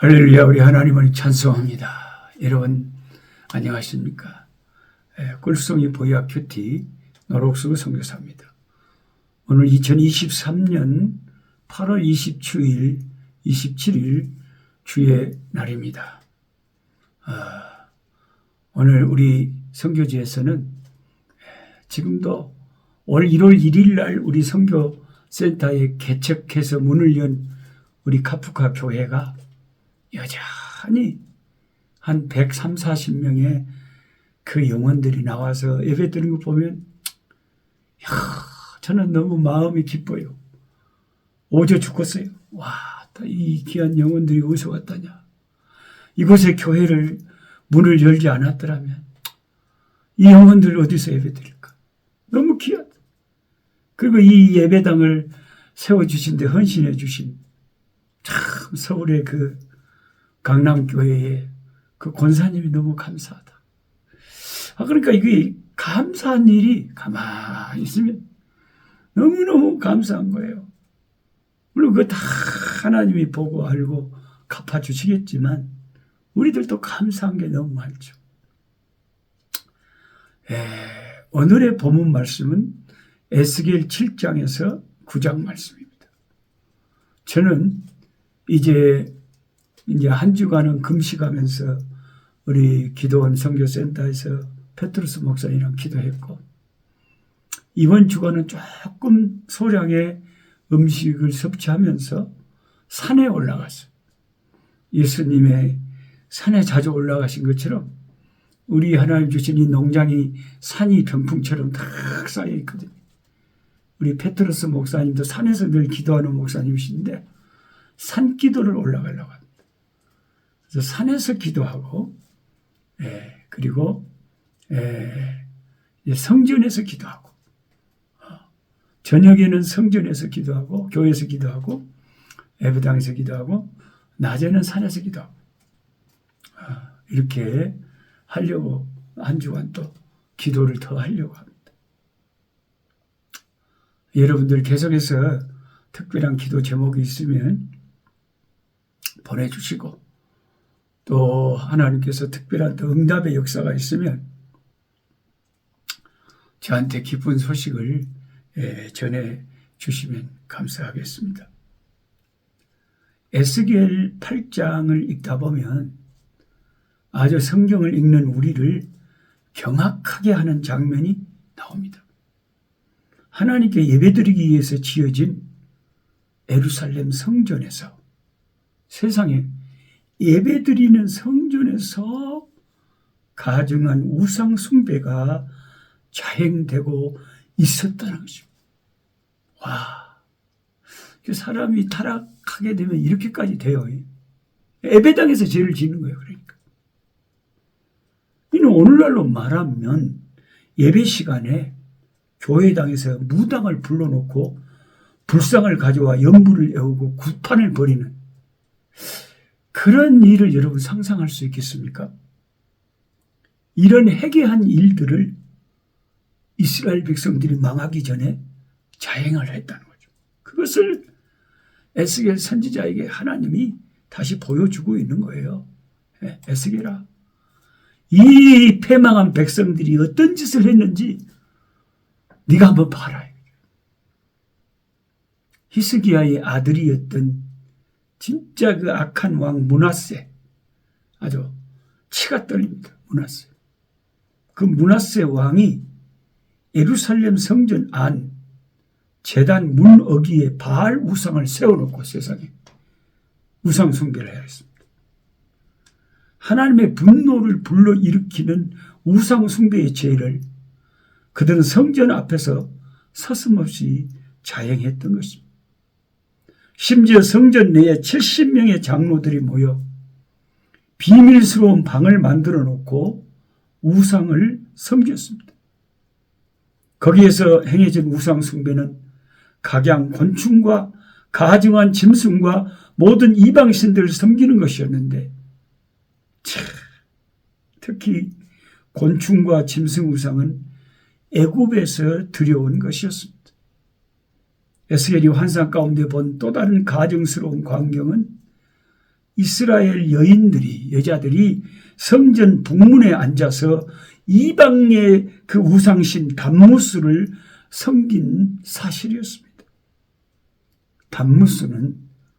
할렐루야. 우리 하나님을 찬송합니다. 여러분 안녕하십니까? 꿀송이 보약 큐티 노록수 선교사입니다. 오늘 2023년 8월 27일 주의 날입니다. 오늘 우리 선교지에서는 지금도 올 1월 1일 날 우리 선교센터에 개척해서 문을 연 우리 카프카 교회가 여전히 한 130, 40명의 그 영혼들이 나와서 예배 드리는 거 보면 저는 너무 마음이 기뻐요. 오져 죽겠어요. 와, 이 귀한 영혼들이 어디서 왔다냐. 이곳에 교회를 문을 열지 않았더라면 이 영혼들 어디서 예배 드릴까. 너무 귀하다. 그리고 이 예배당을 세워주신 데 헌신해 주신 참 서울의 그 강남교회의 그 권사님이 너무 감사하다. 그러니까 이게 감사한 일이 가만히 있으면 너무너무 감사한 거예요. 물론 그거 다 하나님이 보고 알고 갚아주시겠지만 우리들도 감사한 게 너무 많죠. 오늘의 본문 말씀은 에스겔 7장에서 9장 말씀입니다. 저는 이제 한 주간은 금식하면서 우리 기도원 선교센터에서 페트루스 목사님이랑 기도했고, 이번 주간은 조금 소량의 음식을 섭취하면서 산에 올라갔어요. 예수님의 산에 자주 올라가신 것처럼 우리 하나님 주신 이 농장이 산이 병풍처럼 탁 쌓여 있거든요. 우리 페트루스 목사님도 산에서 늘 기도하는 목사님이신데 산기도를 올라가려고 합니다. 그래서 산에서 기도하고, 그리고 성전에서 기도하고, 저녁에는 성전에서 기도하고, 교회에서 기도하고, 예배당에서 기도하고, 낮에는 산에서 기도하고, 이렇게 하려고 한 주간 또 기도를 더 하려고 합니다. 여러분들 계속해서 특별한 기도 제목이 있으면 보내주시고, 또 하나님께서 특별한 응답의 역사가 있으면 저한테 기쁜 소식을 전해 주시면 감사하겠습니다. 에스겔 8장을 읽다 보면 아주 성경을 읽는 우리를 경악하게 하는 장면이 나옵니다. 하나님께 예배드리기 위해서 지어진 예루살렘 성전에서, 세상에 예배드리는 성전에서 가증한 우상 숭배가 자행되고 있었다는 것입니다. 와, 사람이 타락하게 되면 이렇게까지 돼요. 예배당에서 죄를 짓는 거예요. 그러니까 이는 오늘날로 말하면 예배 시간에 교회당에서 무당을 불러놓고 불상을 가져와 연불을 애우고 구판을 벌이는 그런 일을 여러분 상상할 수 있겠습니까? 이런 해괴한 일들을 이스라엘 백성들이 망하기 전에 자행을 했다는 거죠. 그것을 에스겔 선지자에게 하나님이 다시 보여주고 있는 거예요. 에스겔아, 이 패망한 백성들이 어떤 짓을 했는지 네가 한번 봐라. 히스기야의 아들이었던 진짜 그 악한 왕 므낫세, 아주 치가 떨립니다. 므낫세. 그 므낫세 왕이 예루살렘 성전 안 제단 문 어귀에 바알 우상을 세워놓고 세상에 우상 숭배를 해야 했습니다. 하나님의 분노를 불러일으키는 우상 숭배의 죄를 그들은 성전 앞에서 서슴없이 자행했던 것입니다. 심지어 성전 내에 70명의 장로들이 모여 비밀스러운 방을 만들어 놓고 우상을 섬겼습니다. 거기에서 행해진 우상 숭배는 각양 곤충과 가증한 짐승과 모든 이방신들을 섬기는 것이었는데, 특히 곤충과 짐승 우상은 애굽에서 들여온 것이었습니다. 에스겔이 환상 가운데 본 또 다른 가증스러운 광경은 이스라엘 여자들이 성전 북문에 앉아서 이방의 그 우상신 담무스를 섬긴 사실이었습니다. 담무스는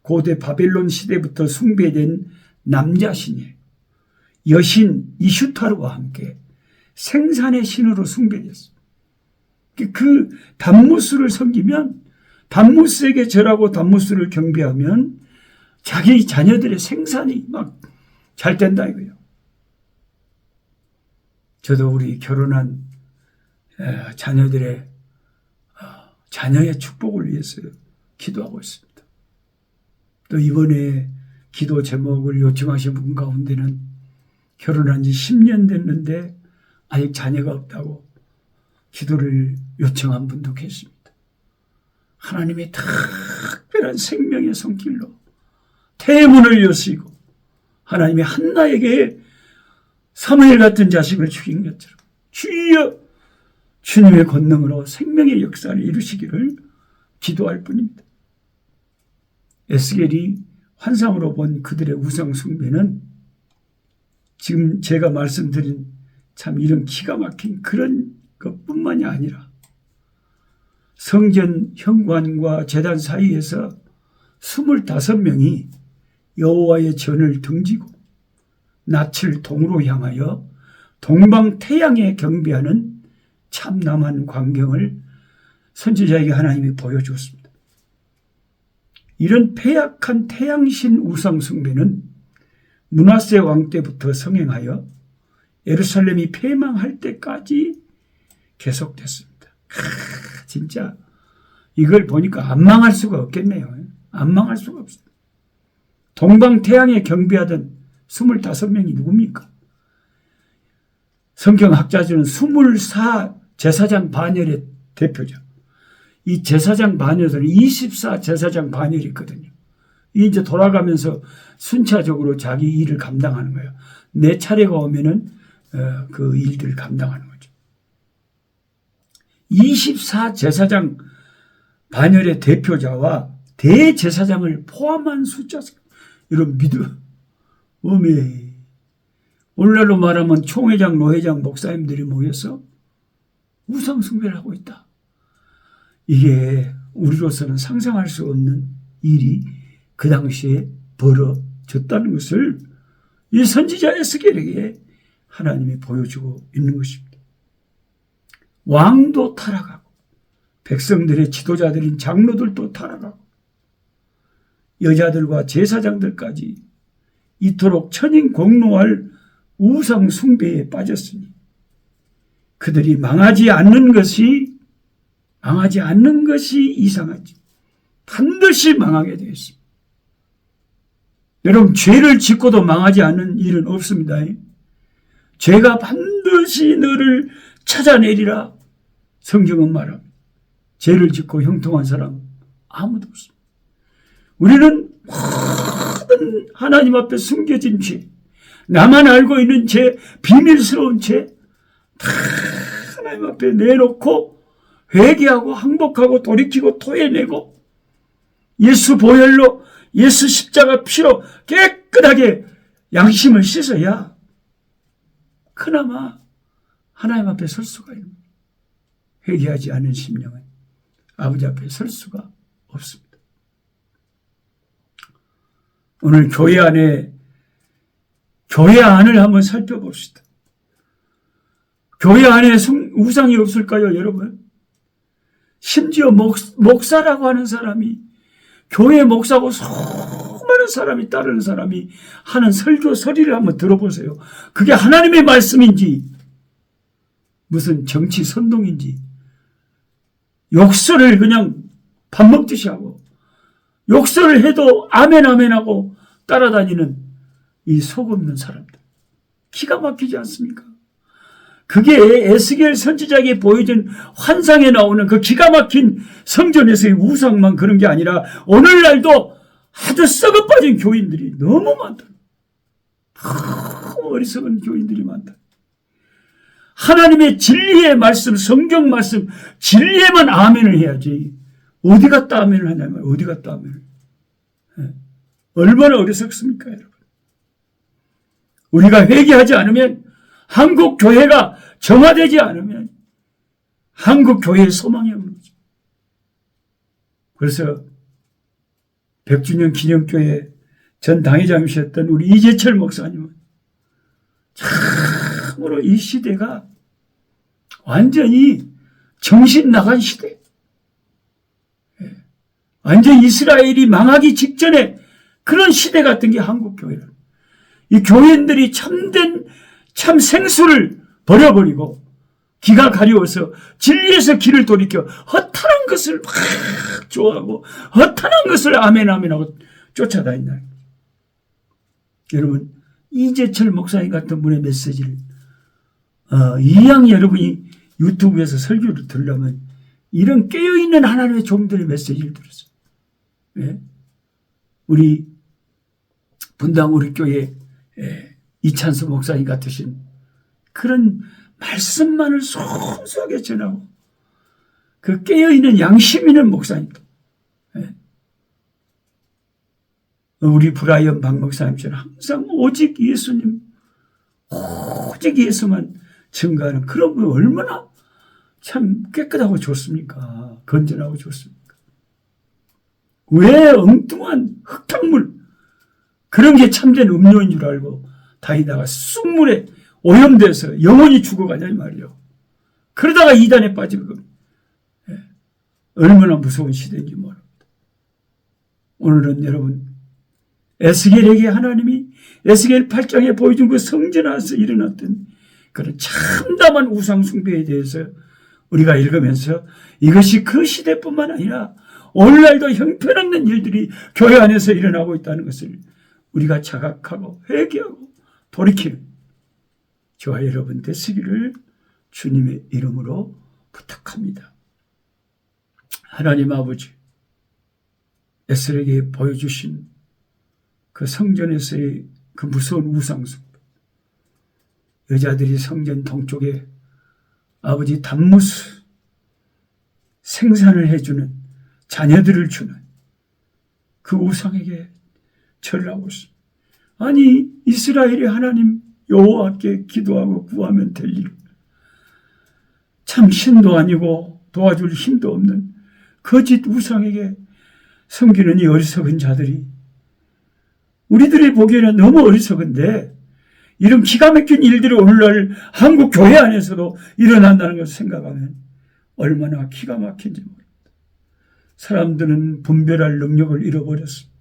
고대 바벨론 시대부터 숭배된 남자신이에요. 여신 이슈타르와 함께 생산의 신으로 숭배됐어요. 그 담무스를 섬기면, 담무스에게 절하고 담무스를 경배하면 자기 자녀들의 생산이 막 잘 된다 이거예요. 저도 우리 결혼한 자녀의 축복을 위해서 기도하고 있습니다. 또 이번에 기도 제목을 요청하신 분 가운데는 결혼한 지 10년 됐는데 아직 자녀가 없다고 기도를 요청한 분도 계십니다. 하나님의 특별한 생명의 손길로 태문을 여시고 하나님이 한나에게 사무엘 같은 자식을 주신 것처럼 주여 주님의 권능으로 생명의 역사를 이루시기를 기도할 뿐입니다. 에스겔이 환상으로 본 그들의 우상 숭배는 지금 제가 말씀드린 참 이런 기가 막힌 그런 것뿐만이 아니라 성전 현관과 제단 사이에서 25명이 여호와의 전을 등지고 낯을 동으로 향하여 동방 태양에 경배하는 참담한 광경을 선지자에게 하나님이 보여주었습니다. 이런 패약한 태양신 우상 숭배는 므낫세 왕 때부터 성행하여 예루살렘이 폐망할 때까지 계속됐습니다. 진짜 이걸 보니까 안 망할 수가 없겠네요. 안 망할 수가 없어요. 동방 태양에 경배하던 25명이 누굽니까? 성경학자들은 24 제사장 반열의 대표죠. 이 제사장 반열은 24 제사장 반열이 있거든요. 이제 돌아가면서 순차적으로 자기 일을 감당하는 거예요. 내 차례가 오면은 그 일들을 감당하는 거죠. 24 제사장 반열의 대표자와 대제사장을 포함한 숫자, 이런 오늘날로 말하면 총회장, 노회장, 목사님들이 모여서 우상 숭배를 하고 있다. 이게 우리로서는 상상할 수 없는 일이 그 당시에 벌어졌다는 것을 이 선지자 에스겔에게 하나님이 보여주고 있는 것입니다. 왕도 타락하고 백성들의 지도자들인 장로들도 타락하고 여자들과 제사장들까지 이토록 천인공노할 우상 숭배에 빠졌으니 그들이 망하지 않는 것이 이상하지. 반드시 망하게 되어 있습니다. 여러분, 죄를 짓고도 망하지 않는 일은 없습니다. 죄가 반드시 너를 찾아내리라 성경은 말합니다. 죄를 짓고 형통한 사람 아무도 없습니다. 우리는 모든 하나님 앞에 숨겨진 죄, 나만 알고 있는 죄, 비밀스러운 죄 다 하나님 앞에 내놓고 회개하고 항복하고 돌이키고 토해내고 예수 보혈로, 예수 십자가 피로 깨끗하게 양심을 씻어야 그나마 하나님 앞에 설 수가 있는 거예요. 회개하지 않은 심령은 아버지 앞에 설 수가 없습니다. 오늘 교회 안을 한번 살펴봅시다. 교회 안에 우상이 없을까요, 여러분? 심지어 목사라고 하는 사람이, 교회 목사고 수많은 사람이 따르는 사람이 하는 설교서리를 한번 들어보세요. 그게 하나님의 말씀인지 무슨 정치 선동인지 욕설을 그냥 밥 먹듯이 하고 욕설을 해도 아멘 아멘 하고 따라다니는 이 속 없는 사람들. 기가 막히지 않습니까? 그게 에스겔 선지자에게 보여준 환상에 나오는 그 기가 막힌 성전에서의 우상만 그런 게 아니라 오늘날도 아주 썩어 빠진 교인들이 너무 많다. 너무 어리석은 교인들이 많다. 하나님의 진리의 말씀, 성경 말씀, 진리에만 아멘을 해야지. 어디 갔다 아멘을 하냐면 어디 갔다 아멘을. 얼마나 어리석습니까, 여러분? 우리가 회개하지 않으면, 한국 교회가 정화되지 않으면 한국 교회의 소망이 없는 거죠. 그래서 100주년 기념교회 전 당회장이셨던 우리 이재철 목사님은 참으로 이 시대가 완전히 정신 나간 시대, 완전 이스라엘이 망하기 직전에 그런 시대 같은 게 한국 교회라. 이 교인들이 참 생수를 버려버리고 기가 가려워서 진리에서 길을 돌이켜 허탄한 것을 막 좋아하고 허탄한 것을 아멘 하고 쫓아다닌다. 여러분, 이재철 목사님 같은 분의 메시지를 이왕 여러분이 유튜브에서 설교를 들으려면 이런 깨어있는 하나님의 종들의 메시지를 들었어요. 예? 우리 분당 우리 교회 이찬수 목사님 같으신 그런 말씀만을 순수하게 전하고 그 깨어있는 양심 있는 목사님도, 우리 브라이언 박 목사님처럼 항상 오직 예수님, 오직 예수만 증거하는 그런 분 얼마나 참 깨끗하고 좋습니까? 건전하고 좋습니까? 왜 엉뚱한 흙탕물, 그런 게 참된 음료인 줄 알고 다니다가 쑥물에 오염돼서 영혼이 죽어가냐 이 말이요. 그러다가 이단에 빠지는 겁니다. 얼마나 무서운 시대인지 모릅니다. 오늘은 여러분, 에스겔에게 하나님이 에스겔 8장에 보여준 그 성전 안에서 일어났던 그런 참담한 우상 숭배에 대해서 우리가 읽으면서 이것이 그 시대뿐만 아니라 오늘날도 형편없는 일들이 교회 안에서 일어나고 있다는 것을 우리가 자각하고 회개하고 돌이키는 저와 여러분 되시기를 주님의 이름으로 부탁합니다. 하나님 아버지, 에스겔에게 보여주신 그 성전에서의 그 무서운 우상숭배, 여자들이 성전 동쪽에 아버지 단무스 생산을 해주는 자녀들을 주는 그 우상에게 절하고 있습니다. 아니, 이스라엘의 하나님 여호와께 기도하고 구하면 될 일, 참 신도 아니고 도와줄 힘도 없는 거짓 우상에게 섬기는 이 어리석은 자들이 우리들이 보기에는 너무 어리석은데 이런 기가 막힌 일들이 오늘날 한국 교회 안에서도 일어난다는 것을 생각하면 얼마나 기가 막힌지 모릅니다. 사람들은 분별할 능력을 잃어버렸습니다.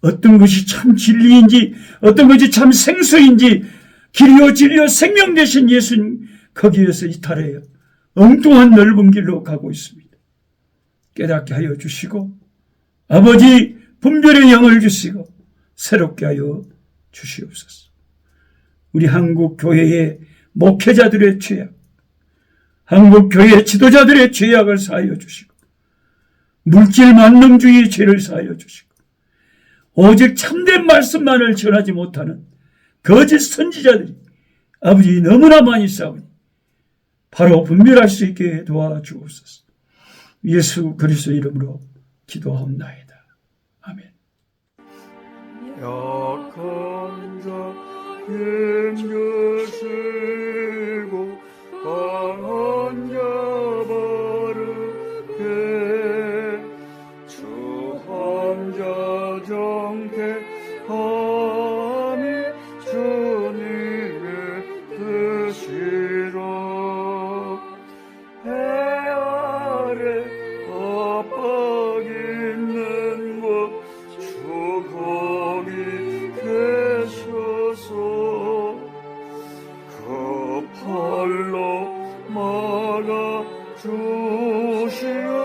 어떤 것이 참 진리인지 어떤 것이 참 생수인지 길이요 진리요 생명 되신 예수님 거기에서 이탈해요. 엉뚱한 넓은 길로 가고 있습니다. 깨닫게 하여 주시고 아버지 분별의 영을 주시고 새롭게 하여 주시옵소서. 우리 한국 교회의 목회자들의 죄악, 한국 교회 지도자들의 죄악을 사하여 주시고 물질 만능주의의 죄를 사하여 주시고 오직 참된 말씀만을 전하지 못하는 거짓 선지자들이 아버지 너무나 많이 싸우니 바로 분별할 수 있게 도와주옵소서. 예수 그리스도 이름으로 기도하옵나이다. 아멘. 약한 자 힘주시고 강한 자 바르게 추한 자 정퇴함이 주님의 뜻이라. 해 아래 압박 있는 곳 주 거기 계셔서 그 팔로 막아 주시옵소서.